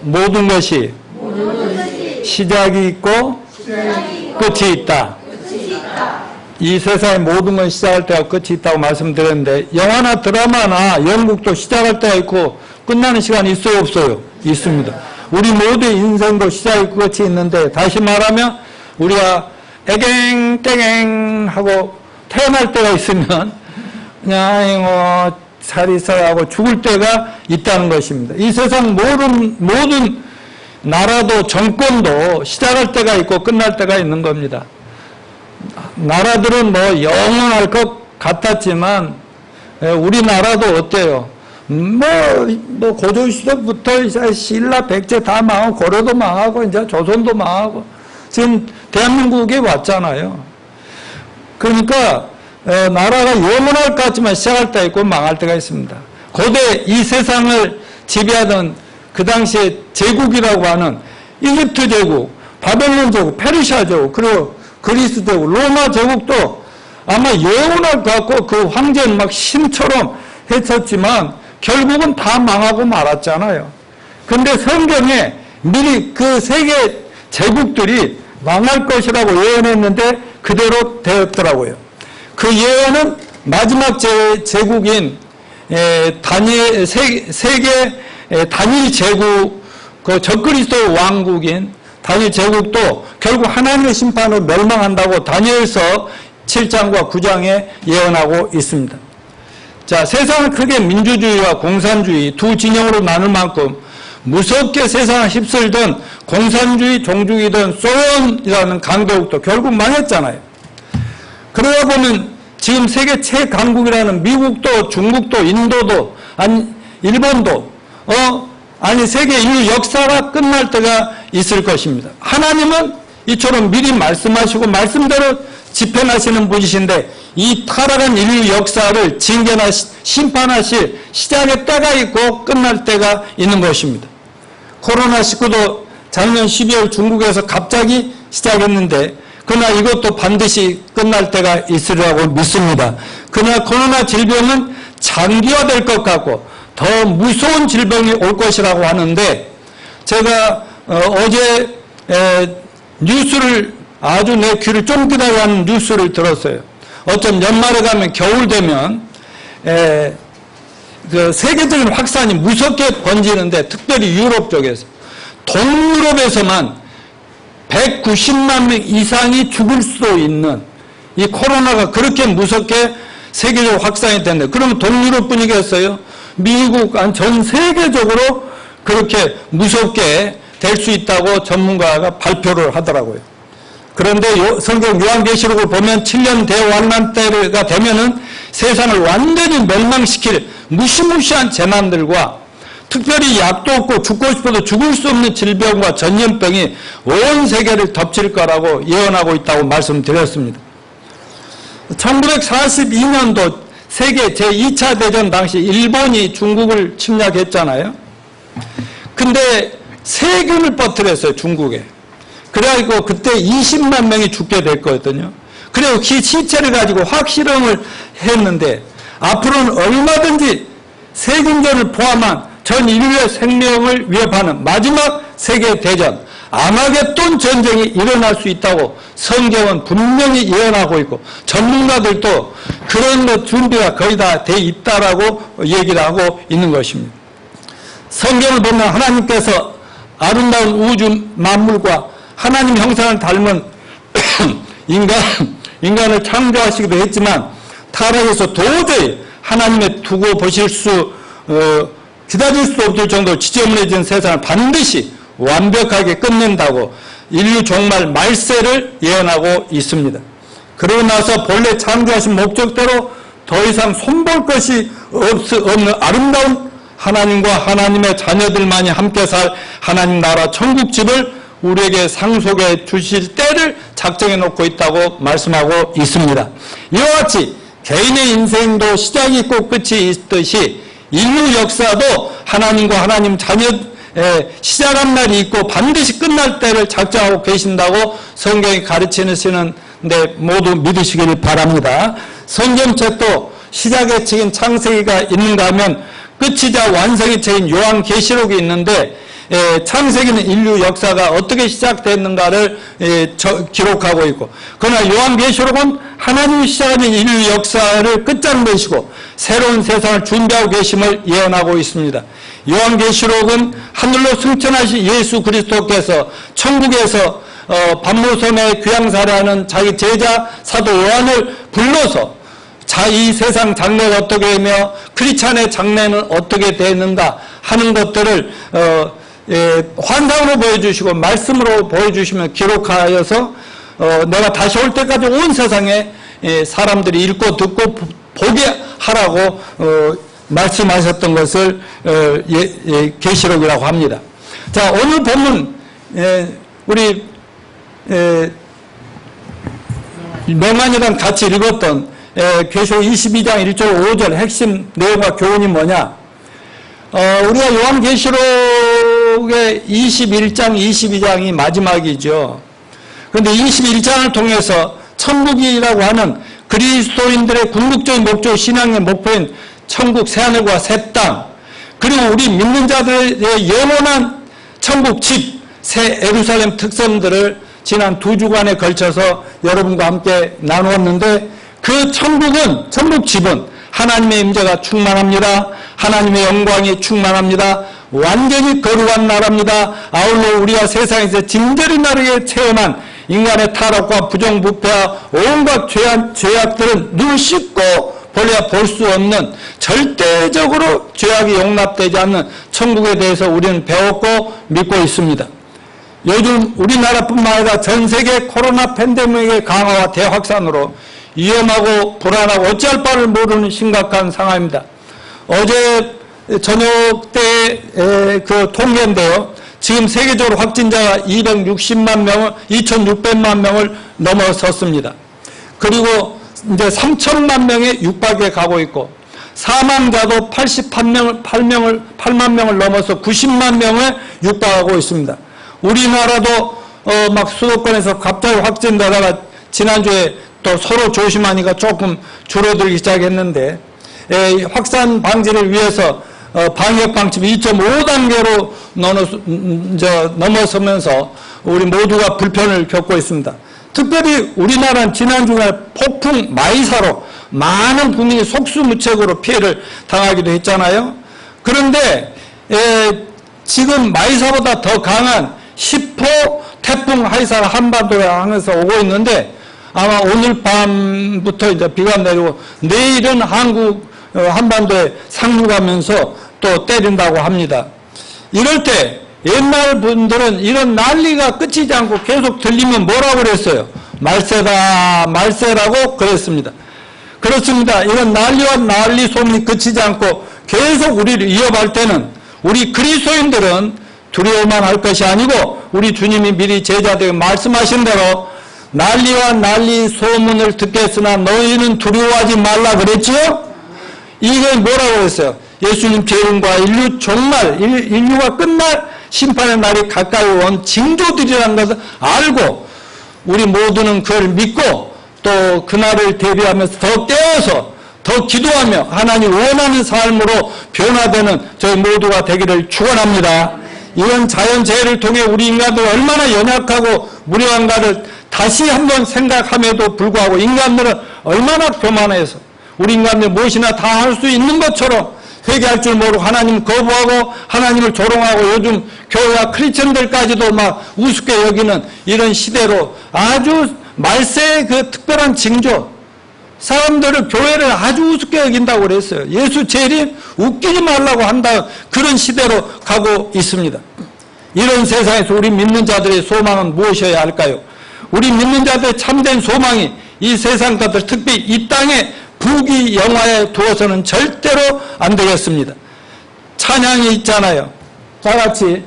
모든 것이 시작이 있고 끝이 있다. 이 세상의 모든 건 시작할 때가 끝이 있다고 말씀드렸는데, 영화나 드라마나 연극도 시작할 때가 있고 끝나는 시간이 있어요, 없어요? 있습니다. 우리 모두의 인생도 시작이 있고 끝이 있는데, 다시 말하면 우리가 애갱 땡갱 하고 태어날 때가 있으면 그냥 잘 있어야 하고 죽을 때가 있다는 것입니다. 이 세상 모든 나라도 정권도 시작할 때가 있고 끝날 때가 있는 겁니다. 나라들은 뭐 영원할 것 같았지만 우리나라도 어때요? 뭐 고조시대부터 이제 신라 백제 다 망하고 고려도 망하고 이제 조선도 망하고 지금 대한민국에 왔잖아요. 그러니까 나라가 영원할 것 같지만 시작할 때가 있고 망할 때가 있습니다. 고대 이 세상을 지배하던 그 당시에 제국이라고 하는 이집트 제국, 바벨론 제국, 페르시아 제국, 그리고 그리스 제국, 로마 제국도 아마 영원할 것 같고 그 황제는 막 신처럼 했었지만 결국은 다 망하고 말았잖아요. 그런데 성경에 미리 그 세계 제국들이 망할 것이라고 예언했는데 그대로 되었더라고요. 그 예언은 마지막 제국인 세계 단일 제국, 그 적그리스도 왕국인 단일 제국도 결국 하나님의 심판으로 멸망한다고 다니엘서 7장과 9장에 예언하고 있습니다. 자, 세상은 크게 민주주의와 공산주의 두 진영으로 나눌 만큼 무섭게 세상을 휩쓸던 공산주의, 종주의든 소련이라는 강대국도 결국 망했잖아요. 그러다 보면 지금 세계 최강국이라는 미국도, 중국도, 인도도, 일본도, 세계 인류 역사가 끝날 때가 있을 것입니다. 하나님은 이처럼 미리 말씀하시고 말씀대로 집행하시는 분이신데 이 타락한 인류 역사를 징계나 심판하실 시작의 때가 있고 끝날 때가 있는 것입니다. 코로나19도 작년 12월 중국에서 갑자기 시작했는데 그러나 이것도 반드시 끝날 때가 있으리라고 믿습니다. 그러나 코로나 질병은 장기화될 것 같고 더 무서운 질병이 올 것이라고 하는데 제가 어제 뉴스를 아주 내 귀를 쫑긋하게 하는 뉴스를 들었어요. 어쩜 연말에 가면 겨울 되면 그 세계적인 확산이 무섭게 번지는데 특별히 유럽 쪽에서 동유럽에서만 190만 명 이상이 죽을 수도 있는 이 코로나가 그렇게 무섭게 세계적으로 확산이 됐는데 그러면 동유럽 뿐이겠어요? 미국, 전 세계적으로 그렇게 무섭게 될 수 있다고 전문가가 발표를 하더라고요. 그런데 성경 요한계시록을 보면 7년 대환란 때가 되면은 세상을 완전히 멸망시킬 무시무시한 재난들과 특별히 약도 없고 죽고 싶어도 죽을 수 없는 질병과 전염병이 온 세계를 덮칠 거라고 예언하고 있다고 말씀드렸습니다. 1942년도 세계 제2차 대전 당시 일본이 중국을 침략했잖아요. 근데 세균을 퍼뜨렸어요, 중국에. 그래가지고 그때 20만 명이 죽게 됐거든요. 그리고 그 시체를 가지고 화학실험을 했는데 앞으로는 얼마든지 세균전을 포함한 전 인류의 생명을 위협하는 마지막 세계대전, 아마겟돈 전쟁이 일어날 수 있다고 성경은 분명히 예언하고 있고 전문가들도 그런 준비가 거의 다 돼 있다라고 얘기를 하고 있는 것입니다. 성경을 보면 하나님께서 아름다운 우주 만물과 하나님 형상을 닮은 인간을 창조하시기도 했지만 타락해서 도저히 하나님의 두고 보실 기다릴 수 없을 정도로 지저분해진 세상을 반드시 완벽하게 끝낸다고 인류 종말 말세를 예언하고 있습니다. 그러고 나서 본래 창조하신 목적대로 더 이상 손볼 것이 없는 아름다운 하나님과 하나님의 자녀들만이 함께 살 하나님 나라 천국집을 우리에게 상속해 주실 때를 작정해 놓고 있다고 말씀하고 있습니다. 이와 같이 개인의 인생도 시작이 있고 끝이 있듯이 인류 역사도 하나님과 하나님 자녀 시작한 날이 있고 반드시 끝날 때를 작정하고 계신다고 성경이 가르치시는데 모두 믿으시기를 바랍니다. 성경책도 시작의 책인 창세기가 있는가 하면 끝이자 완성의 책인 요한계시록이 있는데 창세기는 인류 역사가 어떻게 시작됐는가를 기록하고 있고, 그러나 요한계시록은 하나님이 시작하는 인류 역사를 끝장내시고 새로운 세상을 준비하고 계심을 예언하고 있습니다. 요한계시록은 하늘로 승천하신 예수 그리스도께서 천국에서 반모섬에 귀양살이하는 자기 제자 사도 요한을 불러서 이 세상 장래가 어떻게 되며 크리스찬의 장래는 어떻게 되는가 하는 것들을 환상으로 보여주시고 말씀으로 보여주시면 기록하여서 내가 다시 올 때까지 온 세상에 사람들이 읽고 듣고 보게 하라고 말씀하셨던 것을 계시록이라고 합니다. 자, 오늘 본문 우리 명만이랑 같이 읽었던 계시록 22장 1절 5절 핵심 내용과 교훈이 뭐냐? 우리가 요한계시록의 21장 22장이 마지막이죠. 그런데 21장을 통해서 천국이라고 하는 그리스도인들의 궁극적인 목적, 신앙의 목표인 천국 새하늘과 새 땅, 그리고 우리 믿는 자들의 영원한 천국 집, 새 예루살렘 특성들을 지난 2주간에 걸쳐서 여러분과 함께 나누었는데, 그 천국은, 천국 집은 하나님의 임재가 충만합니다. 하나님의 영광이 충만합니다. 완전히 거룩한 나라입니다. 아울러 우리가 세상에서 진저리 나르게 체험한 인간의 타락과 부정부패와 온갖 죄악들은 눈 씻고 볼래야 볼 수 없는, 절대적으로 죄악이 용납되지 않는 천국에 대해서 우리는 배웠고 믿고 있습니다. 요즘 우리나라뿐만 아니라 전 세계 코로나 팬데믹의 강화와 대확산으로 위험하고 불안하고 어찌할 바를 모르는 심각한 상황입니다. 어제 저녁 때 그 통계인데요. 지금 세계적으로 확진자가 260만 명을, 2,600만 명을 넘어섰습니다. 그리고 이제 3천만 명에 육박해 가고 있고, 사망자도 8만 명을 넘어서 90만 명에 육박하고 있습니다. 우리나라도 막 수도권에서 갑자기 확진되다가 지난주에 또 서로 조심하니까 조금 줄어들기 시작했는데, 확산 방지를 위해서 방역 방침 2.5단계로 넘어서면서 우리 모두가 불편을 겪고 있습니다. 특별히 우리나라는 지난 주말 폭풍 마이사로 많은 국민이 속수무책으로 피해를 당하기도 했잖아요. 그런데 지금 마이사보다 더 강한 10호 태풍 하이사가 한반도에 향해서 오고 있는데, 아마 오늘 밤부터 이제 비가 내리고 내일은 한국 한반도에 상륙하면서 또 때린다고 합니다. 이럴 때 옛날 분들은 이런 난리가 끝이지 않고 계속 들리면 뭐라고 그랬어요? 말세다, 말세라고 그랬습니다. 그렇습니다. 이런 난리와 난리 소문이 그치지 않고 계속 우리를 이어갈 때는 우리 그리스도인들은 두려워만 할 것이 아니고, 우리 주님이 미리 제자들에게 말씀하신 대로 난리와 난리 소문을 듣겠으나 너희는 두려워하지 말라 그랬지요? 이게 뭐라고 그랬어요? 예수님 재림과 인류 종말, 인류가 끝날 심판의 날이 가까이 온 징조들이라는 것을 알고 우리 모두는 그걸 믿고 또 그날을 대비하면서 더 깨어서 더 기도하며 하나님 원하는 삶으로 변화되는 저희 모두가 되기를 축원합니다. 이런 자연재해를 통해 우리 인간들이 얼마나 연약하고 무료한가를 다시 한번 생각함에도 불구하고 인간들은 얼마나 교만해서 우리 인간들 무엇이나 다 할 수 있는 것처럼 회개할 줄 모르고 하나님을 거부하고 하나님을 조롱하고 요즘 교회와 크리스천들까지도 막 우습게 여기는 이런 시대로 아주 말세의 그 특별한 징조, 사람들을 교회를 아주 우습게 여긴다고 그랬어요. 예수 재림 웃기지 말라고 한다, 그런 시대로 가고 있습니다. 이런 세상에서 우리 믿는 자들의 소망은 무엇이어야 할까요? 우리 믿는 자들의 참된 소망이 이 세상 것들, 특히 이 땅에 부귀영화에 두어서는 절대로 안 되겠습니다. 찬양이 있잖아요. 다 같이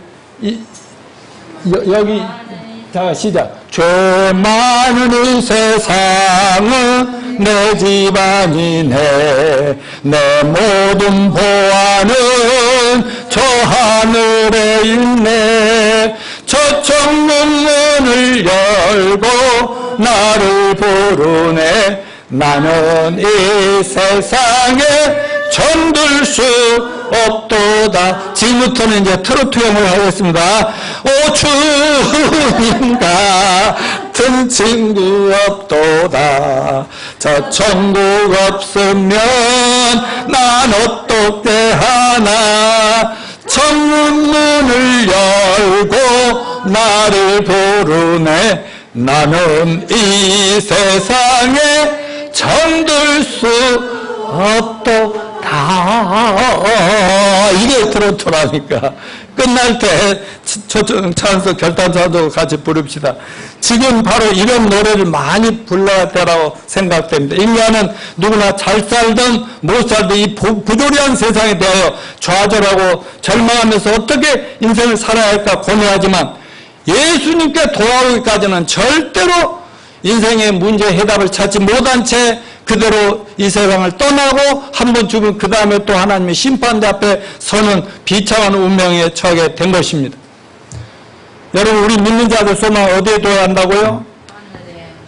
여기 자 시작. 죄 많은 이 세상은 내 집안이네, 내 모든 보안은 저 하늘에 있네. 저쪽 문을 열고 나를 부르네. 나는 이 세상에 정들 수 없도다. 지금부터는 이제 트로트형을 하겠습니다. 오 주님 같은 친구 없도다. 저 천국 없으면 난 어떻게 하나. 천문을 열고 나를 부르네. 나는 이 세상에 정들 수 없도다. 이게 트로트라니까. 끝날 때 찬송 결단사도 같이 부릅시다. 지금 바로 이런 노래를 많이 불러야 되라고 생각됩니다. 인간은 누구나 잘 살든 못 살든 이 부조리한 세상에 대하여 좌절하고 절망하면서 어떻게 인생을 살아야 할까 고민하지만 예수님께 돌아오기까지는 절대로 인생의 문제 해답을 찾지 못한 채 그대로 이 세상을 떠나고 한 번 죽은 그 다음에 또 하나님의 심판대 앞에 서는 비참한 운명에 처하게 된 것입니다. 여러분, 우리 믿는 자들 소망 어디에 둬야 한다고요?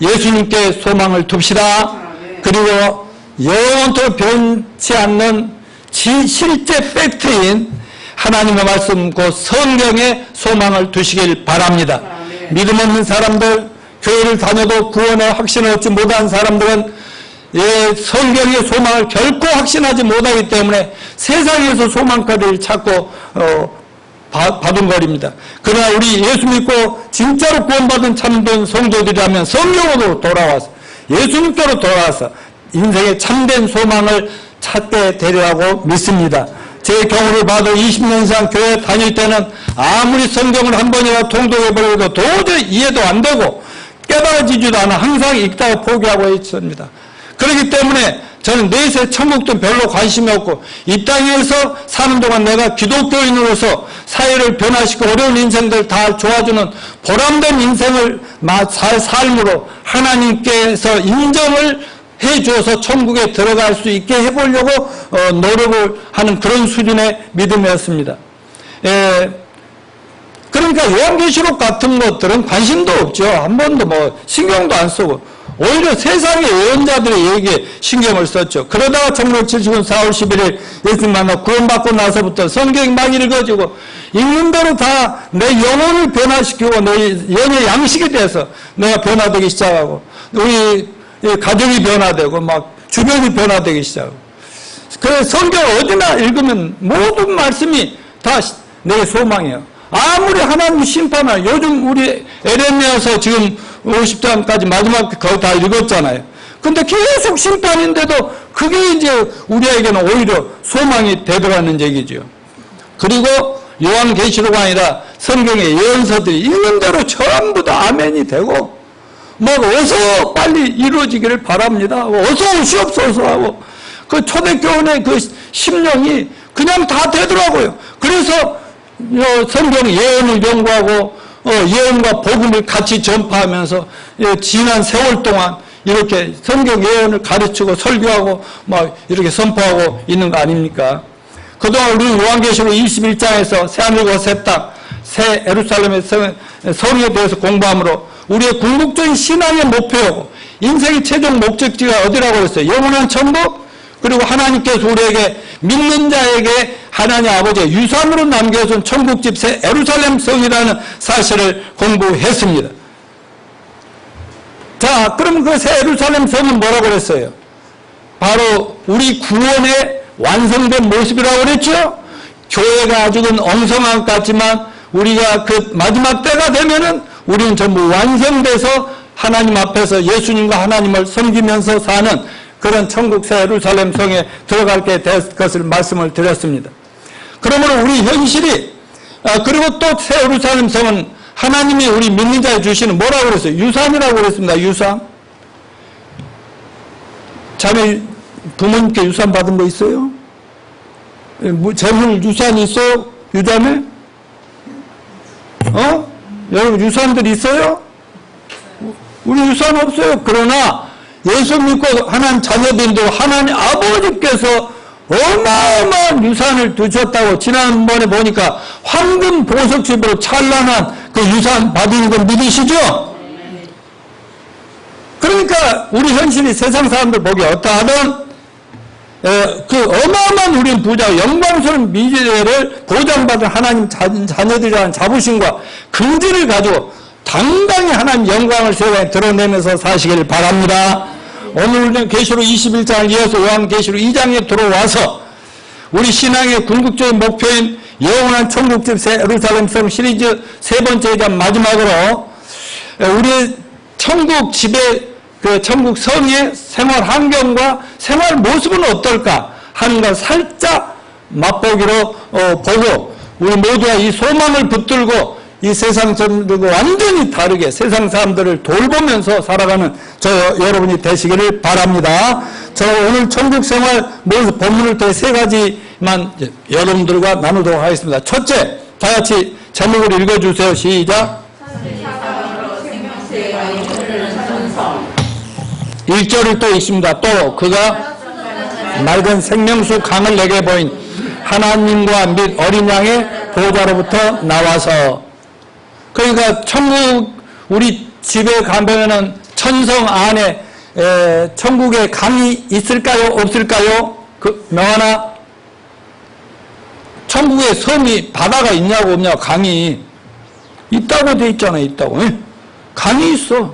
예수님께 소망을 둡시다. 그리고 영원토록 변치 않는 실제 팩트인 하나님의 말씀, 그 성경에 소망을 두시길 바랍니다. 믿음 없는 사람들, 교회를 다녀도 구원의 확신을 얻지 못한 사람들은 성경의 소망을 결코 확신하지 못하기 때문에 세상에서 소망거리를 찾고 받은 거리입니다. 그러나 우리 예수 믿고 진짜로 구원받은 참된 성도들이라면 성령으로 돌아와서 예수님께로 돌아와서 인생의 참된 소망을 찾게 되리라고 믿습니다. 제 경우를 봐도 20년 이상 교회 다닐 때는 아무리 성경을 한 번이라도 통독해버려도 도저히 이해도 안 되고 깨달아지지도 않아 항상 읽다가 포기하고 있습니다. 그렇기 때문에 저는 내세 천국도 별로 관심이 없고 이 땅에서 사는 동안 내가 기독교인으로서 사회를 변화시키고 어려운 인생들 다 도와주는 보람된 인생을 살 삶으로 하나님께서 인정을 해주어서 천국에 들어갈 수 있게 해보려고 노력을 하는 그런 수준의 믿음이었습니다. 그러니까 요한계시록 같은 것들은 관심도 없죠. 한 번도 뭐 신경도 안 쓰고 오히려 세상의 예언자들의 얘기에 신경을 썼죠. 그러다가 1970년 4월 11일 예수님 만나 구원받고 나서부터 성경이 막 읽어지고 읽는 대로 다 내 영혼을 변화시키고 내 영의 양식이 돼서 내가 변화되기 시작하고 우리 가정이 변화되고 막 주변이 변화되기 시작하고 그래서 성경 어디나 읽으면 모든 말씀이 다 내 소망이에요. 아무리 하나님 심판을 요즘 우리 에레미야서 지금 50장까지 마지막 거의 다 읽었잖아요. 근데 계속 심판인데도 그게 이제 우리에게는 오히려 소망이 되더라는 얘기죠. 그리고 요한계시록 아니라 성경의 예언서들이 읽는 대로 전부 다 아멘이 되고 막 어서 빨리 이루어지기를 바랍니다. 어서 오시옵소서 하고 그 초대교원의 그 심령이 그냥 다 되더라고요. 그래서 성경 예언을 연구하고 예언과 복음을 같이 전파하면서 지난 세월 동안 이렇게 성경 예언을 가르치고 설교하고 막 이렇게 선포하고 있는 거 아닙니까? 그동안 우리 요한계시록 21장에서 새하늘과 새 땅, 새 예루살렘의 성에 대해서 공부함으로 우리의 궁극적인 신앙의 목표고 인생의 최종 목적지가 어디라고 했어요? 영원한 천국? 그리고 하나님께서 우리에게 믿는 자에게 하나님 아버지의 유산으로 남겨준 천국집 새 예루살렘 성이라는 사실을 공부했습니다. 자, 그럼 그 새 예루살렘 성은 뭐라고 그랬어요? 바로 우리 구원의 완성된 모습이라고 그랬죠? 교회가 아직은 엉성한 것 같지만 우리가 그 마지막 때가 되면은 우리는 전부 완성돼서 하나님 앞에서 예수님과 하나님을 섬기면서 사는 그런 천국 새 예루살렘 성에 들어가게 될 것을 말씀을 드렸습니다. 그러므로 우리 현실이 그리고 또 새 예루살렘 성은 하나님이 우리 믿는 자에 주시는 뭐라고 그랬어요? 유산이라고 그랬습니다. 유산. 자네 부모님께 유산 받은 거 있어요? 재물 유산 있어요? 유자매? 여러분 유산들 있어요? 우리 유산 없어요. 그러나 예수 믿고 하나님 자녀들도 하나님 아버지께서 어마어마한 유산을 두셨다고 지난번에 보니까 황금 보석집으로 찬란한 그 유산 받은 거 믿으시죠? 그러니까 우리 현실이 세상 사람들 보기에 어떠하든 그 어마어마한 우리는 부자, 영광스러운 미래를 보장받은 하나님 자녀들이라는 자부심과 긍지를 가지고 당당히 하나님 영광을 세상에 드러내면서 사시길 바랍니다. 오늘 계시록 21장을 이어서 요한계시록 2장에 들어와서 우리 신앙의 궁극적인 목표인 영원한 천국집 예루살렘 성 시리즈 세 번째이자 마지막으로 우리의 천국 집의 그 천국 성의 생활 환경과 생활 모습은 어떨까 하는 걸 살짝 맛보기로 보고 우리 모두가 이 소망을 붙들고 이 세상 사람들과 완전히 다르게 세상 사람들을 돌보면서 살아가는 여러분이 되시기를 바랍니다. 저 오늘 천국 생활 모습 본문을 통해 세 가지만 여러분들과 나누도록 하겠습니다. 첫째, 다 같이 제목을 읽어주세요. 시작. 1절을 또 있습니다. 또 그가 맑은 생명수 강을 내게 보인 하나님과 및 어린 양의 보호자로부터 나와서, 그러니까 천국 우리 집에 가면은 천성 안에 천국에 강이 있을까요? 없을까요? 그 명하나? 천국에 섬이 바다가 있냐고 없냐고. 강이 있다고 돼 있잖아요. 있다고. 강이 있어.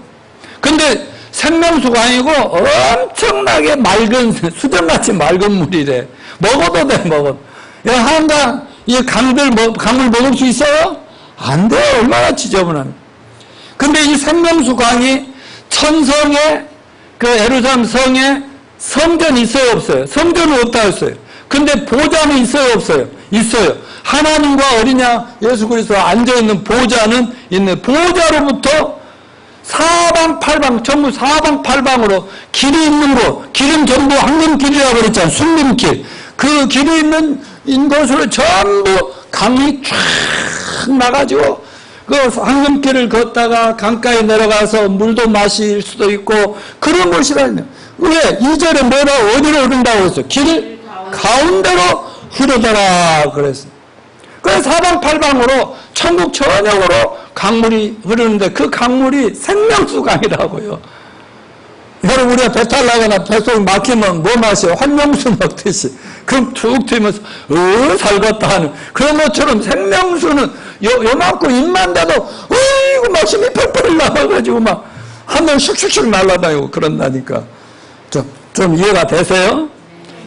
근데 생명수가 아니고 엄청나게 맑은 수정같이 맑은 물이래. 먹어도 돼. 먹어도. 한강 이 강물 먹을 수 있어요? 안 돼. 얼마나 지저분한. 근데 이 생명수 강이 천성에 그 예루살렘 성에 성전이 있어요? 없어요? 성전은 없다 했어요. 근데 보좌는 있어요? 없어요? 있어요. 하나님과 어린 양 예수 그리스도가 앉아있는 보좌는 있는. 보좌로부터 사방팔방 전부 사방팔방으로 길이 있는 곳, 길은 전부 황금길이라고 그랬잖아요. 순림길. 그 길이 있는 곳으로 전부 강이 쫙 나가지고 그 황금길을 걷다가 강가에 내려가서 물도 마실 수도 있고 그런 곳이라뇨. 왜? 2절에 뭐라 어디로 흐른다고 했어요? 길 가운데로 흐르더라 그랬어요. 그래서 사방팔방으로 천국 전역으로 강물이 흐르는데 그 강물이 생명수 강이라고요. 여러분 우리가 배탈 나거나 뱃속이 막히면 뭐 마셔요? 활명수 먹듯이 그럼 툭 튀면서 살겄다 하는 그런 것처럼 생명수는 요만큼 입만 대도 어이구 막 힘이 펄펄 나와가지고 막 하늘 슉슉슉 날아다니고 그런다니까. 좀 이해가 되세요?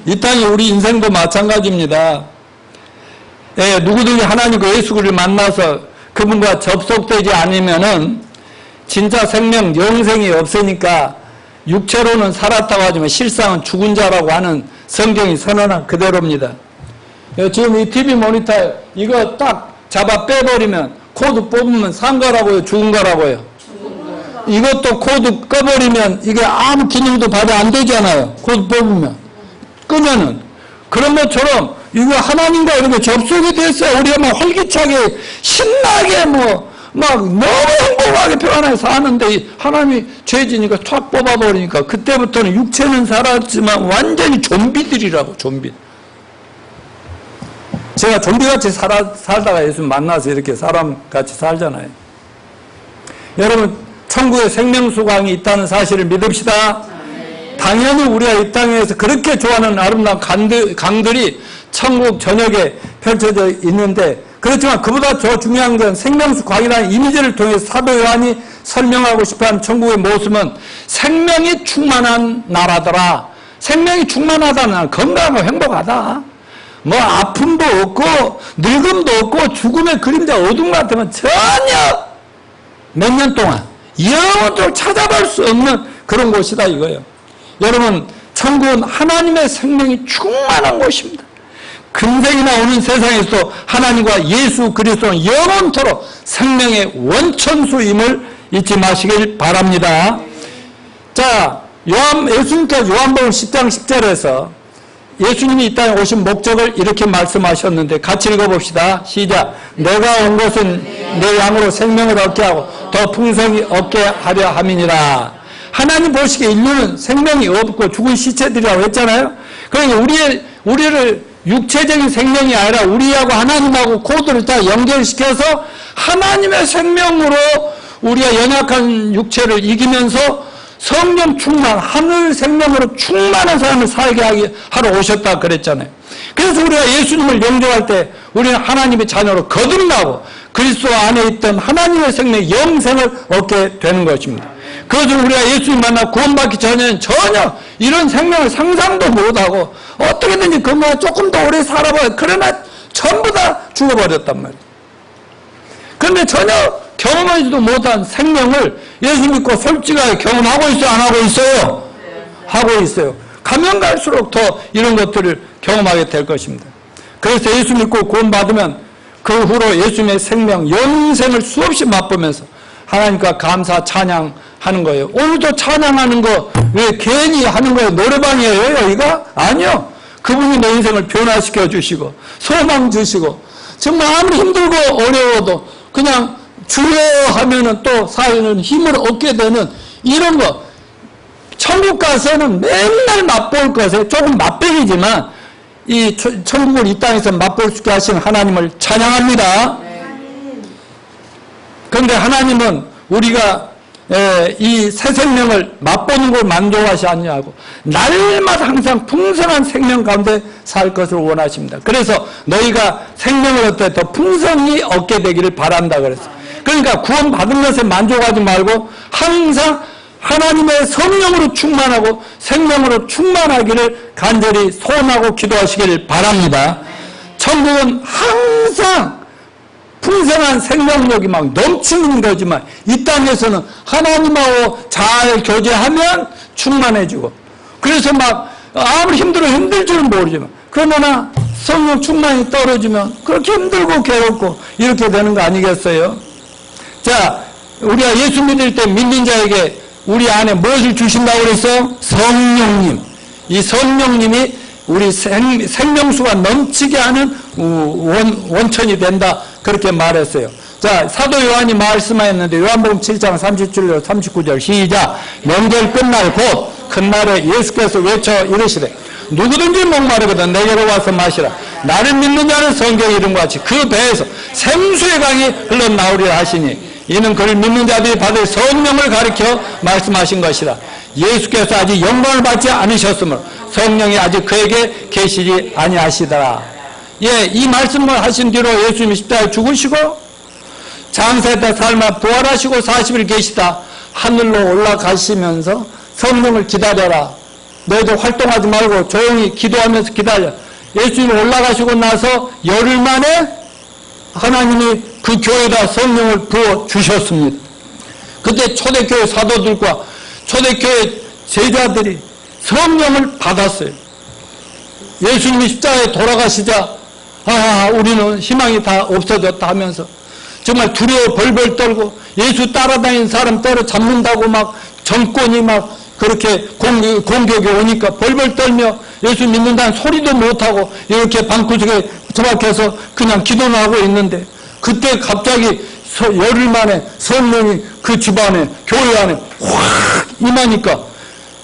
이 땅이 우리 인생도 마찬가지입니다. 누구든지 하나님과 예수 그리스도를 만나서 그분과 접속되지 않으면은 진짜 생명, 영생이 없으니까 육체로는 살았다고 하지만 실상은 죽은 자라고 하는 성경이 선언한 그대로입니다. 지금 이 TV 모니터 이거 딱 잡아 빼버리면 코드 뽑으면 산 거라고요? 죽은 거라고요? 이것도 코드 꺼버리면 이게 아무 기능도 발휘 안 되잖아요. 코드 뽑으면. 끄면은. 그런 것처럼 이거 하나님과 이렇게 접속이 됐어요. 우리가 막 활기차게 신나게 막 너무 행복하게 평안하게 사는데 하나님이 죄지니까 탁 뽑아버리니까 그때부터는 육체는 살았지만 완전히 좀비들이라고. 좀비. 제가 좀비같이 살다가 예수 만나서 이렇게 사람같이 살잖아요. 여러분 천국에 생명수강이 있다는 사실을 믿읍시다. 당연히 우리가 이 땅에서 그렇게 좋아하는 아름다운 강들이 천국 전역에 펼쳐져 있는데, 그렇지만 그보다 더 중요한 건 생명수 강이라는 이미지를 통해 사도 요한이 설명하고 싶어하는 천국의 모습은 생명이 충만한 나라더라. 생명이 충만하다는 나라는 건강하고 행복하다. 뭐 아픔도 없고 늙음도 없고 죽음의 그림자 어둠 같으면 전혀 몇 년 동안 영원토록 찾아볼 수 없는 그런 곳이다 이거예요. 여러분 천국은 하나님의 생명이 충만한 곳입니다. 금생이나 오는 세상에서도 하나님과 예수 그리스도는 영원토록 생명의 원천수임을 잊지 마시길 바랍니다. 자, 예수님께서 요한복음 10장 10절에서 예수님이 이 땅에 오신 목적을 이렇게 말씀하셨는데 같이 읽어봅시다. 시작. 내가 온 것은 내 양으로 생명을 얻게 하고 더 풍성히 얻게 하려 함이니라. 하나님 보시기에 인류는 생명이 없고 죽은 시체들이라고 했잖아요. 그러니까 우리를 육체적인 생명이 아니라 우리하고 하나님하고 코드를 다 연결시켜서 하나님의 생명으로 우리가 연약한 육체를 이기면서 성령 충만, 하늘 생명으로 충만한 사람을 살게 하러 오셨다 그랬잖아요. 그래서 우리가 예수님을 영접할 때 우리는 하나님의 자녀로 거듭나고 그리스도 안에 있던 하나님의 생명, 영생을 얻게 되는 것입니다. 그것을 우리가 예수님 만나 구원받기 전에는 전혀 이런 생명을 상상도 못하고 어떻게든지 건강을 조금 더 오래 살아봐요. 그러나 전부 다 죽어버렸단 말이에요. 그런데 전혀 경험하지도 못한 생명을 예수 믿고 솔직하게 경험하고 있어요? 안 하고 있어요? 하고 있어요. 가면 갈수록 더 이런 것들을 경험하게 될 것입니다. 그래서 예수 믿고 구원받으면 그 후로 예수님의 생명, 영생을 수없이 맛보면서 하나님과 감사, 찬양하는 거예요. 오늘도 찬양하는 거 왜 괜히 하는 거예요? 노래방이에요, 여기가? 아니요. 그분이 내 인생을 변화시켜 주시고 소망 주시고 정말 아무리 힘들고 어려워도 그냥 주여 하면은 또 사는 힘을 얻게 되는 이런 거. 천국 가서는 맨날 맛볼 것에 조금 맛배기지만 이 천국을 이 땅에서 맛볼 수 있게 하신 하나님을 찬양합니다. 그런데 하나님은 우리가 이 새 생명을 맛보는 걸 만족하지 않냐고 날마다 항상 풍성한 생명 가운데 살 것을 원하십니다. 그래서 너희가 생명을 얻되 더 풍성히 얻게 되기를 바란다 그랬어요. 그러니까 구원받은 것에 만족하지 말고 항상 하나님의 성령으로 충만하고 생명으로 충만하기를 간절히 소원하고 기도하시기를 바랍니다. 천국은 항상 풍성한 생명력이 막 넘치는 거지만 이 땅에서는 하나님하고 잘 교제하면 충만해지고 그래서 막 아무리 힘들 줄은 모르지만 그러나 성령 충만이 떨어지면 그렇게 힘들고 괴롭고 이렇게 되는 거 아니겠어요? 자, 우리가 예수 믿을 때 믿는 자에게 우리 안에 무엇을 주신다고 그랬어요? 성령님. 이 성령님이 우리 생명수가 넘치게 하는 원천이 된다. 그렇게 말했어요. 자, 사도 요한이 말씀하였는데 요한복음 7장 37절 39절 시작. 명절 끝날 곧 큰 날에 예수께서 외쳐 이르시되 누구든지 목마르거든 내게로 와서 마시라. 나를 믿는 자는 성경의 이름과 같이 그 배에서 생수의 강이 흘러나오리라 하시니 이는 그를 믿는 자들이 받을 성령을 가리켜 말씀하신 것이라. 예수께서 아직 영광을 받지 않으셨으므로 성령이 아직 그에게 계시지 아니하시더라. 예, 이 말씀을 하신 뒤로 예수님이 십자가에 죽으시고 장세 때 삶아 부활하시고 40일 계시다 하늘로 올라가시면서 성령을 기다려라. 너희도 활동하지 말고 조용히 기도하면서 기다려. 예수님이 올라가시고 나서 열흘 만에 하나님이 그 교회에다 성령을 부어 주셨습니다. 그때 초대교회 사도들과 초대교회 제자들이 성령을 받았어요. 예수님이 십자가에 돌아가시자 우리는 희망이 다 없어졌다 하면서 정말 두려워 벌벌 떨고 예수 따라다니는 사람 때려잡는다고 막 정권이 막 그렇게 공격이 오니까 벌벌 떨며 예수 믿는다는 소리도 못하고 이렇게 방구석에 처박혀서 그냥 기도를 하고 있는데 그때 갑자기 열흘 만에 성령이 그 집안에 교회 안에 확 임하니까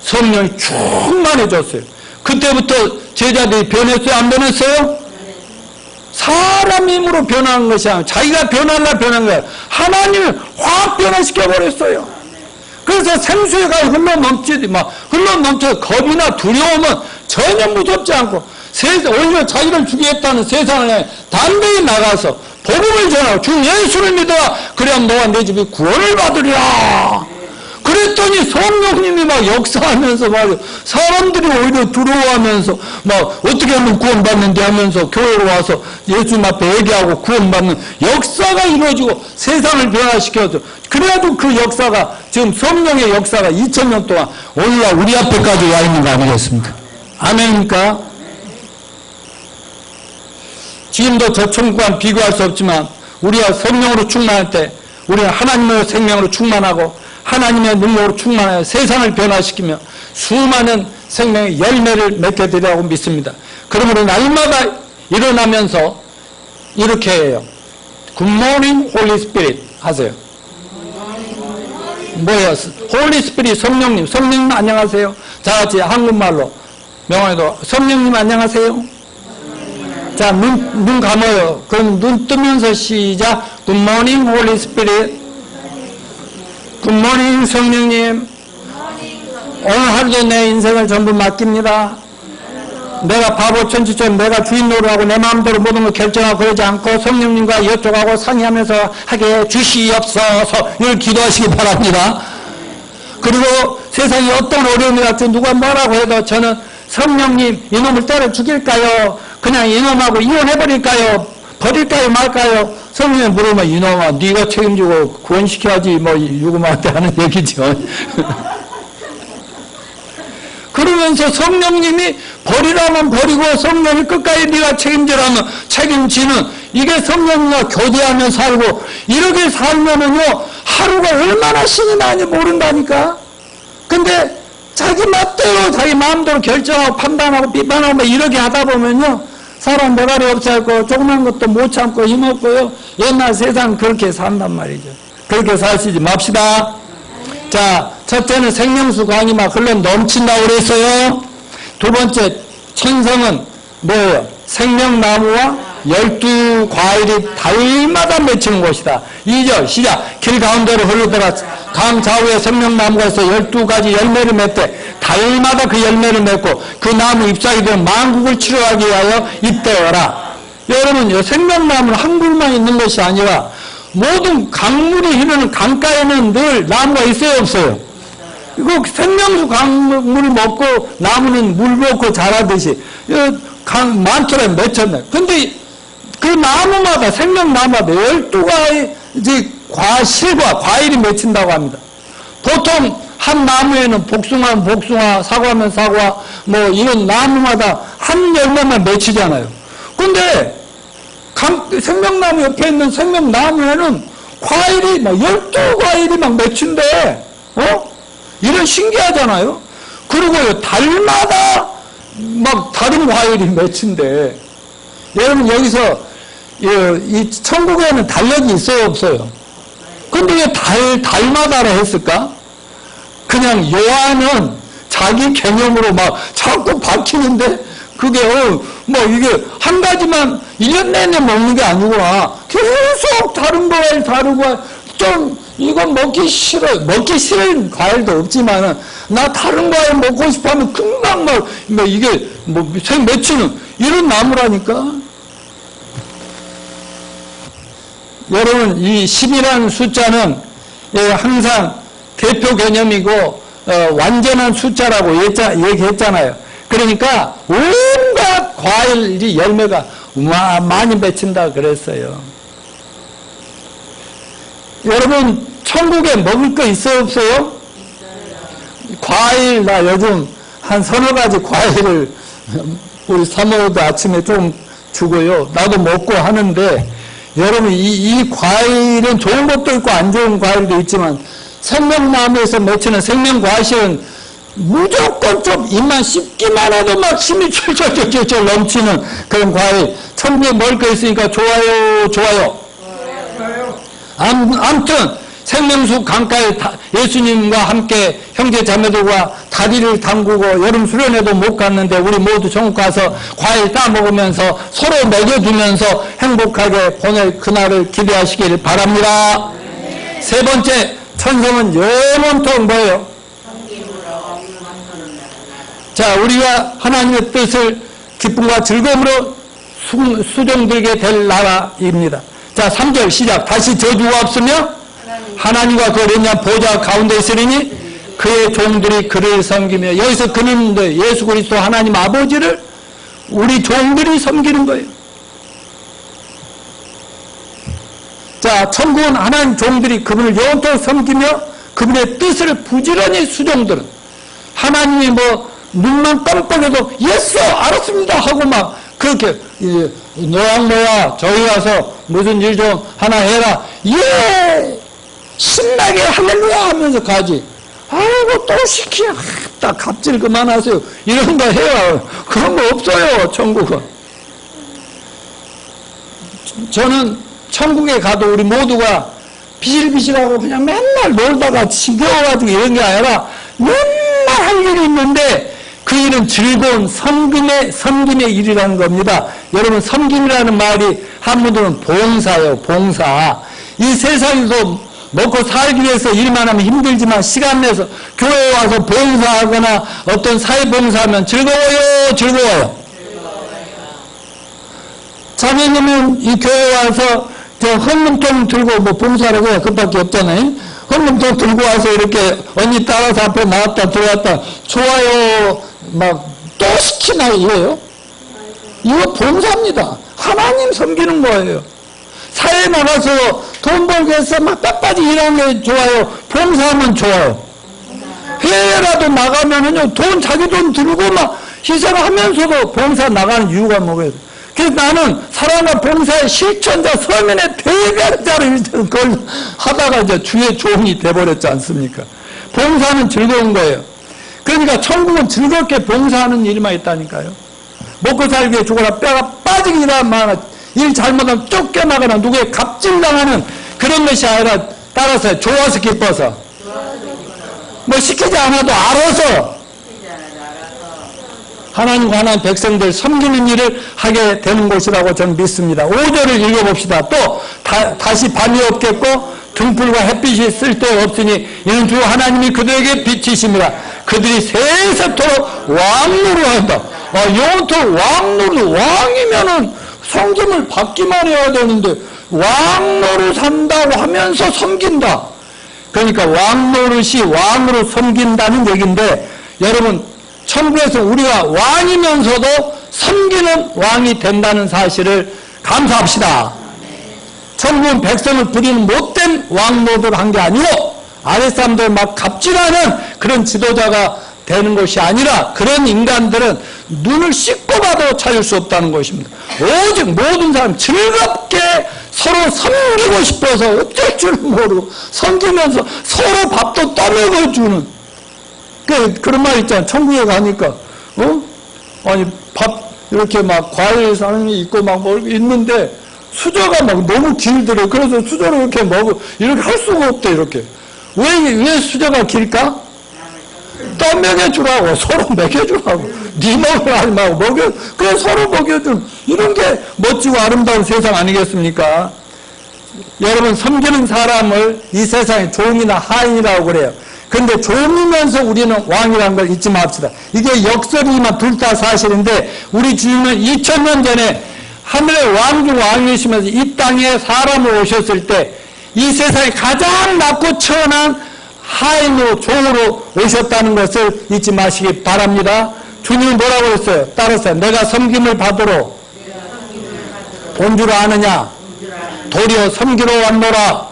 성령이 충만해졌어요. 그때부터 제자들이 변했어요? 안 변했어요? 사람 힘으로 변한 것이 아니라 자기가 변하려 변한 거예요. 하나님을 확 변화시켜버렸어요. 그래서 생수의 강이 흘러넘치지 흘러넘쳐 겁이나 두려움은 전혀 무섭지 않고 오히려 자기를 죽이겠다는 세상을 향해 담대히 나가서 복음을 전하고 주 예수를 믿어라. 그래야 너와 내 집이 구원을 받으리라. 그랬더니 성령님이 막 역사하면서 막 사람들이 오히려 두려워하면서 막 어떻게 하면 구원받는데 하면서 교회로 와서 예수님 앞에 얘기하고 구원받는 역사가 이루어지고 세상을 변화시켜서 그래야도 그 역사가 지금 성령의 역사가 2000년 동안 오늘날 우리 앞에까지 와 있는 거 아니겠습니까? 아멘입니까? 지금도 저 천국과는 비교할 수 없지만 우리가 성령으로 충만할 때 우리는 하나님의 생명으로 충만하고 하나님의 능력으로 충만하여 세상을 변화시키며 수많은 생명의 열매를 맺게 되리라고 믿습니다. 그러므로 날마다 일어나면서 이렇게 해요. Good morning, Holy Spirit 하세요. 뭐예요? Holy Spirit, 성령님 안녕하세요. 자, 같이 한국말로 명언에도 성령님 안녕하세요. 자, 눈 감아요. 그럼 눈 뜨면서 시작. Good morning, Holy Spirit. 굿모닝 성령님. 오늘 하루도 내 인생을 전부 맡깁니다. 내가 바보 천치처럼 내가 주인 노릇하고 내 마음대로 모든 걸 결정하고 그러지 않고 성령님과 여쭤가고 상의하면서 하게 주시옵소서 이걸 기도하시기 바랍니다. 그리고 세상에 어떤 어려움이 왔든 누가 뭐라고 해도 저는 성령님 이놈을 때려 죽일까요? 그냥 이놈하고 이혼해버릴까요? 버릴까요 말까요? 성령님 물으면 이놈아 네가 책임지고 구원시켜야지 뭐 유구마한테 하는 얘기죠. 그러면서 성령님이 버리라면 버리고 성령이 끝까지 네가 책임지라면 책임지는 이게 성령님과 교제하며 살고 이렇게 살면은요 하루가 얼마나 신이 나는지 모른다니까. 근데 자기 맛대로 자기 마음대로 결정하고 판단하고 비판하고 뭐 이렇게 하다 보면요 사람 대가리 없애고 조그만 것도 못 참고 힘없고요 옛날 세상 그렇게 산단 말이죠. 그렇게 사시지 맙시다. 자, 첫째는 생명수 강이 막 흘러 넘친다고 그랬어요. 두 번째, 천성은 뭐예요? 생명나무와 12과일이 달마다 맺히는 곳이다. 2절 시작. 길 가운데로 흘러들어 강 좌우에 생명나무가 있어 12가지 열매를 맺되 달마다 그 열매를 맺고 그 나무 잎사귀 된 만국을 치료하기 위하여 잎되어라. 여러분, 생명나무는 한 굴만 있는 것이 아니라 모든 강물이 흐르는 강가에는 늘 나무가 있어요 없어요? 이거 생명수 강물을 먹고 나무는 물 먹고 자라듯이 강 많더라 맺혔네. 근데 그 나무마다 생명나무마다 12가지 실과 과일이 맺힌다고 합니다. 보통 한 나무에는 복숭아는 복숭아, 사과면 사과 뭐 이런 나무마다 한 열매만 맺히잖아요. 근데 생명나무 옆에 있는 생명나무에는 과일이 막 12과일이 막 맺힌대. 이런 신기하잖아요. 그리고 달마다 막 다른 과일이 맺힌대. 여러분 여기서 이 천국에는 달력이 있어요 없어요? 근데 왜 달마다라 했을까? 그냥 요한은 자기 개념으로 막 자꾸 박히는데 그게 뭐 이게 한 가지만 1년 내내 먹는 게 아니구나. 계속 다른 과일 다르고 좀 이건 먹기 싫어요. 먹기 싫은 과일도 없지만은 나 다른 과일 먹고 싶어하면 금방 막 이게 맺히는 이런 나무라니까. 여러분 이 10이라는 숫자는 항상 대표 개념이고 완전한 숫자라고 얘기했잖아요. 그러니까 온갖 과일이 열매가 많이 맺힌다 그랬어요. 여러분 천국에 먹을 거 있어요 없어요? 과일 나 요즘 한 서너 가지 과일을 우리 사모도 아침에 좀 주고요. 나도 먹고 하는데 여러분 이 과일은 좋은 것도 있고 안 좋은 과일도 있지만 생명나무에서 맺히는 생명과실은 무조건 좀 입만 씹기만 해도 막 힘이 철철철철 넘치는 그런 과일. 천국에 먹을 거 있으니까 좋아요. 아무튼 생명수 강가에 예수님과 함께 형제 자매들과 다리를 담그고 여름 수련회도 못 갔는데 우리 모두 천국 가서 과일 따먹으면서 서로 먹여주면서 행복하게 보낼 그날을 기대하시길 바랍니다. 세 번째, 천성은 영원토록 뭐예요? 자, 우리가 하나님의 뜻을 기쁨과 즐거움으로 수종들게 될 나라입니다. 자, 3절 시작. 다시 저주가 없으며 하나님과 그 어린 보좌 가운데 있으리니 그의 종들이 그를 섬기며, 여기서 그는 예수 그리스도 하나님 아버지를 우리 종들이 섬기는 거예요. 자, 천국은 하나님 종들이 그분을 영원토록 섬기며 그분의 뜻을 부지런히 수종들은 하나님이 눈만 깜빡해도 예수 알았습니다 하고 막 그렇게 너랑 뭐야 저기 가서 무슨 일 좀 하나 해라 예 신나게 할렐루야 하면서 가지. 아이고 또 시키야 딱 갑질 그만하세요 이런 거 해요. 그런 거 없어요 천국은. 저는 천국에 가도 우리 모두가 비실비실하고 그냥 맨날 놀다가 지겨워가지고 이런 게 아니라 맨날 할 일이 있는데 그 일은 즐거운 섬김의 일이라는 겁니다. 여러분 섬김이라는 말이 한문으로는 봉사예요. 봉사. 이 세상에서 먹고 살기 위해서 일만 하면 힘들지만 시간 내서 교회에 와서 봉사하거나 어떤 사회봉사하면 즐거워요, 즐거워요? 자매님은 이 교회에 와서 저 헌금통 들고 뭐 봉사라고 해야 그밖에 없잖아요. 헌금통 들고 와서 이렇게 언니 따라서 앞에 나왔다 들어왔다 좋아요 막 또 시키나 이거요? 이거 봉사입니다. 하나님 섬기는 거예요. 사회에 나가서 돈 벌기 위해서 막 뼈빠지 일하는 게 좋아요. 봉사하면 좋아요. 해외라도 나가면은요, 자기 돈 들고 막 희생하면서도 봉사 나가는 이유가 뭐예요? 그래서 나는 사랑과 봉사의 실천자, 서면의 대변자를 그걸 하다가 이제 주의 종이 돼버렸지 않습니까? 봉사는 즐거운 거예요. 그러니까 천국은 즐겁게 봉사하는 일만 있다니까요. 먹고 살기 위해 죽어라 뼈가 빠지기 일하면 일 잘못하면 쫓겨나거나 누구의 갑질당하는 그런 것이 아니라 따라서 좋아서 기뻐서 뭐 시키지 않아도 알아서 하나님과 하나님 백성들 섬기는 일을 하게 되는 것이라고 저는 믿습니다. 5절을 읽어봅시다. 또 다시 밤이 없겠고 등불과 햇빛이 쓸데없으니 이는 주 하나님이 그들에게 빛이십니다. 그들이 세세토록 왕노릇한다. 영토 왕노릇, 왕이면은 성김을 받기만 해야 되는데 왕노릇 한다고 하면서 섬긴다. 그러니까 왕노릇이 왕으로 섬긴다는 얘기인데, 여러분 천국에서 우리가 왕이면서도 섬기는 왕이 된다는 사실을 감사합시다. 천국은 백성을 부리는 못된 왕노릇을 한 게 아니고 아랫사람들 막 갑질하는 그런 지도자가 되는 것이 아니라, 그런 인간들은 눈을 씻고 봐도 찾을 수 없다는 것입니다. 오직 모든 사람 즐겁게 서로 섬기고 싶어서 어쩔 줄 모르고 섬기면서 서로 밥도 떠먹어주는 그런 말 있잖아. 천국에 가니까 아니 밥 이렇게 막 과일 사람이 있고 막 뭐 있는데 수저가 막 너무 길더래. 그래서 수저를 이렇게 이렇게 할 수가 없대. 이렇게 왜 수저가 길까? 떠먹여주라고, 서로 먹여주라고. 네 먹으라 하지 말고 그래 서로 먹여준, 이런 게 멋지고 아름다운 세상 아니겠습니까? 여러분, 섬기는 사람을 이 세상에 종이나 하인이라고 그래요. 근데 종이면서 우리는 왕이라는 걸 잊지 맙시다. 이게 역설이지만 둘 다 사실인데, 우리 주님은 2000년 전에 하늘의 왕중 왕이시면서 이 땅에 사람을 오셨을 때 이 세상에 가장 낮고 천한 하인으로, 종으로 오셨다는 것을 잊지 마시기 바랍니다. 주님은 뭐라고 했어요? 따라서 내가 섬김을 받으러 온 줄 아느냐? 도리어 섬기러 왔노라.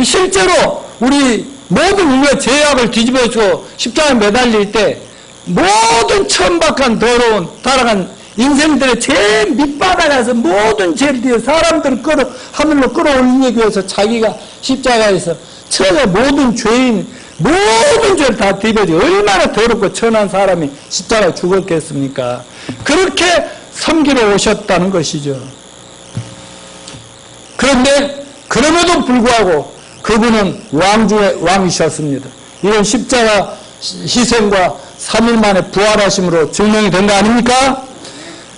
실제로 우리 모든 인류의 죄악을 뒤집어주고 십자가에 매달릴 때 모든 천박한 더러운 타락한 인생들의 제일 밑바닥에서 모든 죄를 뒤에 사람들을 하늘로 끌어올리기 위해서 자기가 십자가에서 천하 모든 죄인, 모든 죄를 다 뒤집어지 얼마나 더럽고 천한 사람이 십자가에 죽었겠습니까? 그렇게 섬기러 오셨다는 것이죠. 그런데 그럼에도 불구하고 그분은 왕 중의 왕이셨습니다. 이런 십자가 희생과 3일 만에 부활하심으로 증명이 된 거 아닙니까?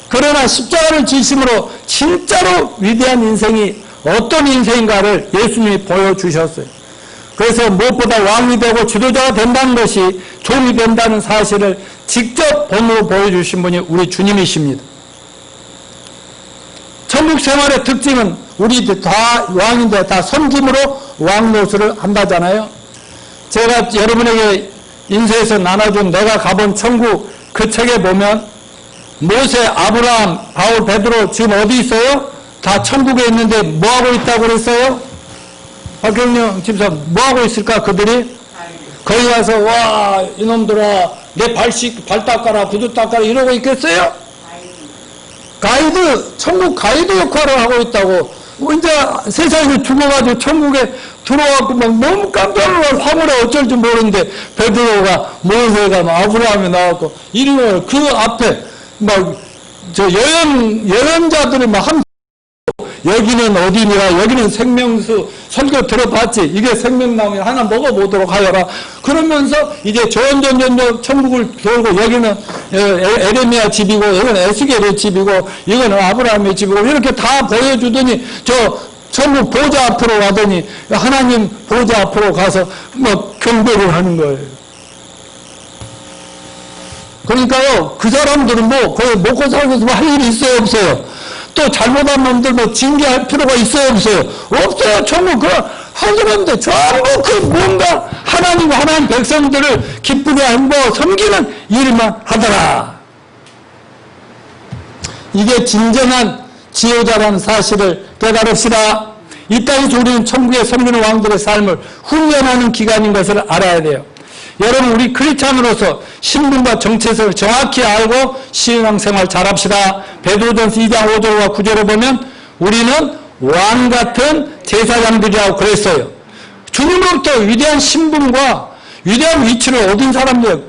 그러나 십자가를 지심으로 진짜로 위대한 인생이 어떤 인생인가를 예수님이 보여주셨어요. 그래서 무엇보다 왕이 되고 지도자가 된다는 것이 종이 된다는 사실을 직접 본으로 보여주신 분이 우리 주님이십니다. 천국 생활의 특징은 우리 다 왕인데 다 섬김으로 왕노릇을 한다잖아요. 제가 여러분에게 인쇄해서 나눠준 내가 가본 천국 그 책에 보면 모세, 아브라함, 바울, 베드로 지금 어디 있어요? 다 천국에 있는데 뭐하고 있다고 그랬어요? 박경영 집사님, 뭐하고 있을까 그들이? 거기 가서 와 이놈들아 내 발 닦아라, 구두 닦아라 이러고 있겠어요? 가이드, 천국 가이드 역할을 하고 있다고. 이제 세상에서 죽어가지고 천국에 들어와갖고 막 너무 깜짝 놀라서 화물에 어쩔 줄 모르는데 베드로가, 모세가, 아브라함이 나왔고 이러면 그 앞에 막 저 여행자들이 막 여기는 어디니라, 여기는 생명수 설교 들어봤지, 이게 생명나무 하나 먹어보도록 하여라. 그러면서 이제 전전전전 천국을 돌고 여기는 에레미야 집이고, 여기는 에스겔의 집이고, 이거는 아브라함의 집이고, 이렇게 다 보여주더니 저 전부 보좌 앞으로 가더니 하나님 보좌 앞으로 가서 막 경배를 하는 거예요. 그러니까요, 그 사람들은 뭐 거의 먹고 살면서 뭐 할 일이 있어요, 없어요? 또 잘못한 놈들 뭐 징계할 필요가 있어요, 없어요? 없어요. 전부 그 하나님들 전부 그 뭔가 하나님 백성들을 기쁘게 하고 섬기는 일만 하더라. 이게 진정한 지혜자라는 사실을 깨달읍시다. 이 땅에서 우리는 천국에 섬기는 왕들의 삶을 훈련하는 기간인 것을 알아야 돼요. 여러분, 우리 크리스찬으로서 신분과 정체성을 정확히 알고 신앙생활 잘합시다. 베드로전서 2장 5절과 9절을 보면 우리는 왕 같은 제사장들이라고 그랬어요. 주님으로부터 위대한 신분과 위대한 위치를 얻은 사람들.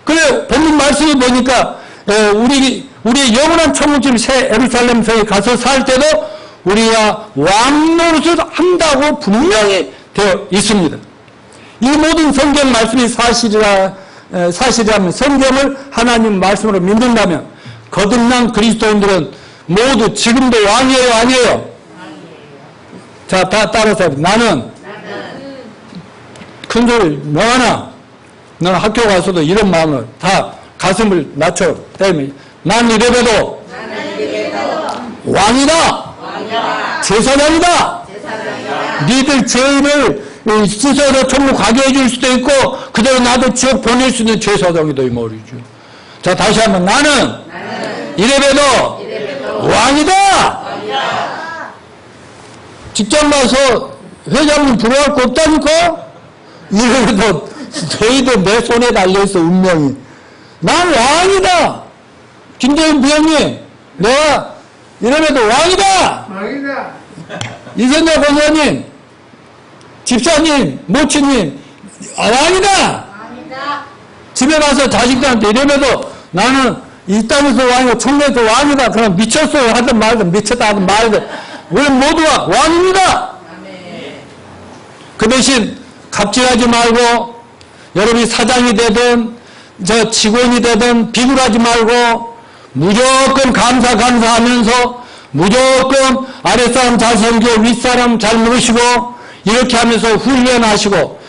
그래, 본문 말씀을 보니까 우리의 영원한 천국집 새 예루살렘 성에 가서 살 때도 우리가 왕 노릇을 한다고 분명히 되어 있습니다. 이 모든 성경 말씀이 사실이라면, 성경을 하나님 말씀으로 믿는다면 거듭난 그리스도인들은 모두 지금도 왕이에요, 아니에요? 자, 다 따라서 나는 큰 소리 명하나 너는 학교 가서도 이런 마음을 다 가슴을 낮춰 때문에 난 이래봬도 왕이다. 제사장이다. 니들 죄를 씻어서 천국 가게 해줄 수도 있고 그대로 나도 지옥 보낼 수 있는 제사장이다 이 말이죠. 자, 다시 한번 나는 이래봬도 왕이다. 직장 가서 회장님 부러워할 거 없다니까? 이래봬도 너희도 내 손에 달려있어 운명이. 난 왕이다. 김재인 부장님 내가 이래봬도 왕이다. 이선자 권사님 집사님 모친님 왕이다. 집에 가서 자식들한테 이래봬도 나는 이 땅에서 왕이고 천국에서 왕이다. 그럼 미쳤어요 하든 말든 미쳤다 하든 말든 우리 모두가 왕입니다. 그 대신 갑질하지 말고 여러분이 사장이 되든 저 직원이 되든 비굴하지 말고 무조건 감사하면서 무조건 아랫사람 잘 섬기고 윗사람 잘 모시고 이렇게 하면서 훈련하시고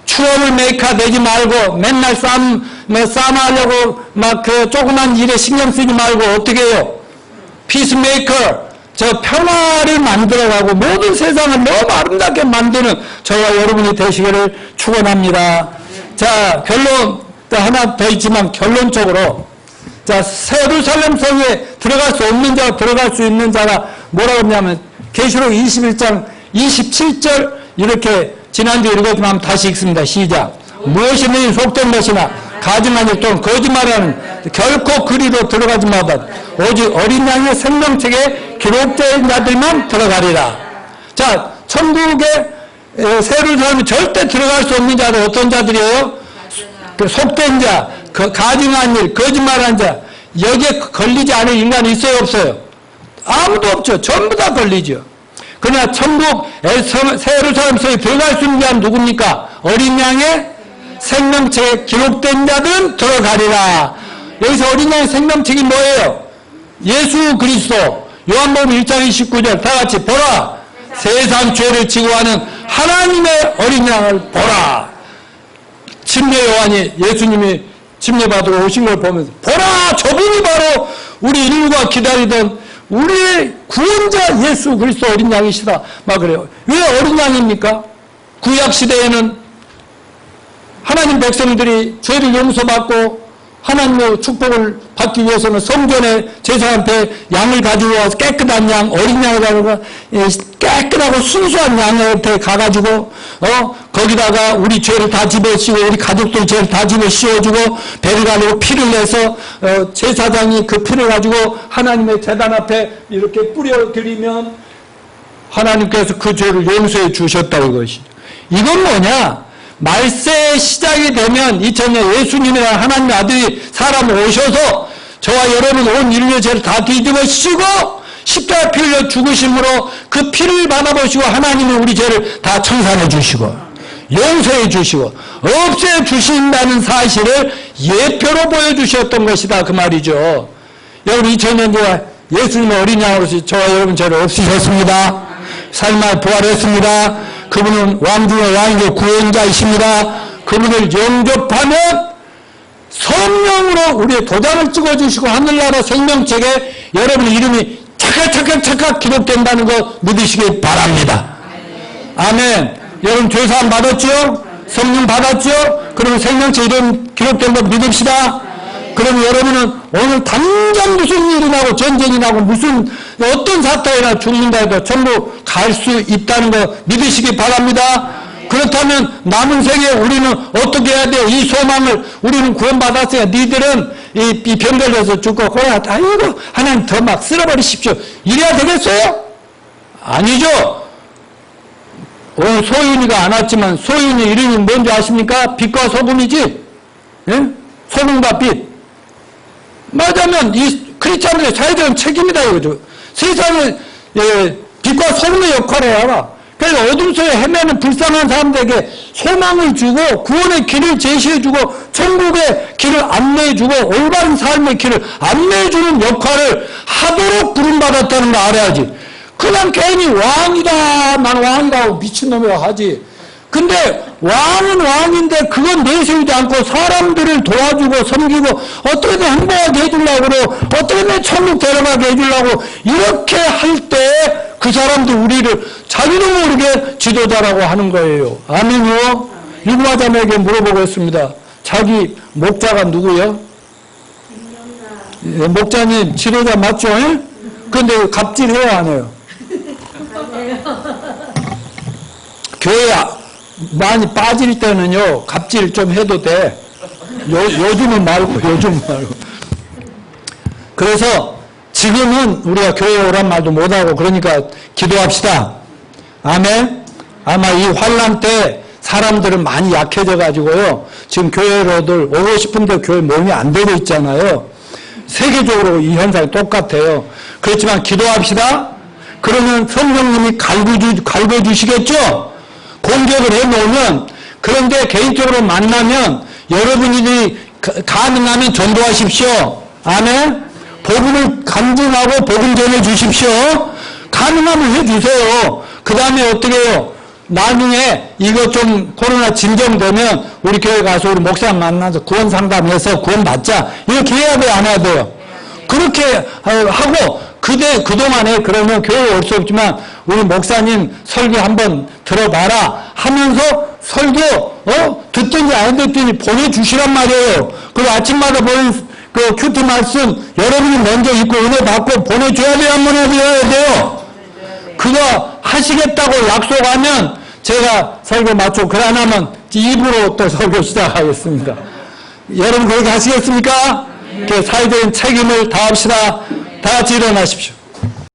추억을 메이커되지 말고 맨날 싸움하려고 막 그 조그만 일에 신경 쓰지 말고 어떻게 해요? 피스메이커 저 평화를 만들어가고 모든 세상을 너무 아름답게 만드는 저와 여러분이 되시기를 축원합니다. 자, 결론 하나 더 있지만 결론적으로 자, 예루살렘 성에 들어갈 수 없는 자와 들어갈 수 있는 자가 뭐라고 했냐면 계시록 21장 27절 이렇게 지난주에 읽었지만 다시 읽습니다. 시작. 무엇이 너희 속된 것이나 가증한 일 또는 거짓말하는 결코 그리로 들어가지 마다 오직 어린 양의 생명책에 기록된 자들만 들어가리라. 자, 천국에 예루살렘에 절대 들어갈 수 없는 자들 어떤 자들이에요? 그 속된 자, 그 가증한 일, 거짓말한 자, 여기에 걸리지 않을 인간이 있어요, 없어요? 아무도 없죠. 전부 다 걸리죠. 그러나 천국 새 예루살렘 성에 들어갈 수 있는 자는 누굽니까? 어린 양의 생명책에 기록된 자들은 들어가리라. 여기서 어린 양의 생명책이 뭐예요? 예수 그리스도. 요한복음 1장 29절 다 같이 보라. 세상 죄를 지고 하는 하나님의 어린 양을 보라. 침례 요한이 예수님이 침례받으러 오신 걸 보면서 보라 저분이 바로 우리 인류가 기다리던 우리의 구원자 예수 그리스도 어린 양이시다 막 그래요. 왜 어린 양입니까? 구약시대에는 하나님 백성들이 죄를 용서받고 하나님의 축복을 받기 위해서는 성전에 제사한테 양을 가지고 와서 깨끗한 양, 어린 양을 가지고 깨끗하고 순수한 양한테 가가지고 거기다가 우리 죄를 다 집어씌우고 우리 가족들 죄를 다 집어씌워주고 배를 가지고 피를 내서 제사장이 그 피를 가지고 하나님의 제단 앞에 이렇게 뿌려드리면 하나님께서 그 죄를 용서해 주셨다고 이것이. 이건 뭐냐? 말세의 시작이 되면 2000년 예수님의 하나님의 아들이 사람 오셔서 저와 여러분 온 인류의 죄를 다 뒤집어 씌우고 십자가 피 흘려 죽으심으로 그 피를 받아보시고 하나님은 우리 죄를 다 청산해 주시고 용서해 주시고 없애 주신다는 사실을 예표로 보여주셨던 것이다 그 말이죠. 여러분 2000년 뒤에 예수님의 어린 양으로서 저와 여러분 죄를 없애셨습니다. 삶에 부활했습니다. 그분은 왕 중의 왕이고 구원자이십니다. 그분을 영접하면 성령으로 우리의 도장을 찍어주시고 하늘나라 생명책에 여러분의 이름이 착각 기록된다는 거 믿으시기 바랍니다. 아멘. 여러분 죄사함 받았죠? 성령 받았죠? 그러면 생명책 이름 기록된 거 믿읍시다. 그럼 여러분은 오늘 당장 무슨 일이 나고 전쟁이 나고 무슨 어떤 사태나 죽는다 해도 전부 갈 수 있다는 거 믿으시기 바랍니다. 그렇다면 남은 생에 우리는 어떻게 해야 돼요? 이 소망을 우리는 구원받았어요. 니들은 이 병들려서 죽고 그래 아이고 하나님 더 막 쓸어버리십시오. 이래야 되겠어요? 아니죠. 오늘 소윤이가 안 왔지만 소윤이 이름이 뭔지 아십니까? 빛과 소금이지? 예? 소금과 빛. 맞으면 이 크리스찬들의 사회적인 책임이다 이거죠. 세상에 빛과 소금의 역할을 해라. 그래서 어둠 속에 헤매는 불쌍한 사람들에게 소망을 주고 구원의 길을 제시해주고 천국의 길을 안내해주고 올바른 삶의 길을 안내해주는 역할을 하도록 부름받았다는 거 알아야지. 그냥 괜히 왕이다 난 왕이다 하고 미친놈이라고 하지. 근데 왕은 왕인데 그건 내세우지 않고 사람들을 도와주고 섬기고 어떻게든 행복하게 해주려고 그러고 어떻게든 천국 데려가게 해주려고 이렇게 할 때 그 사람들 우리를 자기도 모르게 지도자라고 하는 거예요. 아멘요. 유부하자매에게 물어보겠습니다. 자기 목자가 누구요? 예, 목자님 지도자 맞죠? 그런데 갑질해요 안 해요? 교회 많이 빠질 때는요 갑질 좀 해도 돼. 요즘은 말고. 그래서 지금은 우리가 교회에 오란 말도 못하고 그러니까 기도합시다. 아멘. 아마 이 환난 때 사람들은 많이 약해져 가지고요 지금 교회로들 오고 싶은데 교회 모임이 안 되고 있잖아요. 세계적으로 이 현상이 똑같아요. 그렇지만 기도합시다. 그러면 성령님이 갈궈주시겠죠? 공격을 해놓으면. 그런데 개인적으로 만나면 여러분이 가능하면 전도하십시오. 아멘. 복음을 간증하고 복음 전해주십시오. 가능하면 해주세요. 그 다음에 어떻게 해요? 나중에 이거 좀 코로나 진정되면 우리 교회 가서 우리 목사 만나서 구원 상담해서 구원 받자. 이렇게 해야 돼요? 안 해야 돼요? 그렇게 하고 그동안에 그러면 교회에 올 수 없지만 우리 목사님 설교 한번 들어봐라 하면서 설교 듣든지 안 듣든지 보내주시란 말이에요. 그리고 아침마다 보는 그 큐티 말씀 여러분이 먼저 읽고 은혜 받고 보내줘야 돼요? 안 보내줘야 돼요? 그거 하시겠다고 약속하면 제가 설교 마치고 그래 안 하면 입으로 또 설교 시작하겠습니다. 여러분 그렇게 하시겠습니까? 사회적인 책임을 다합시다. 다 같이 일어나십시오.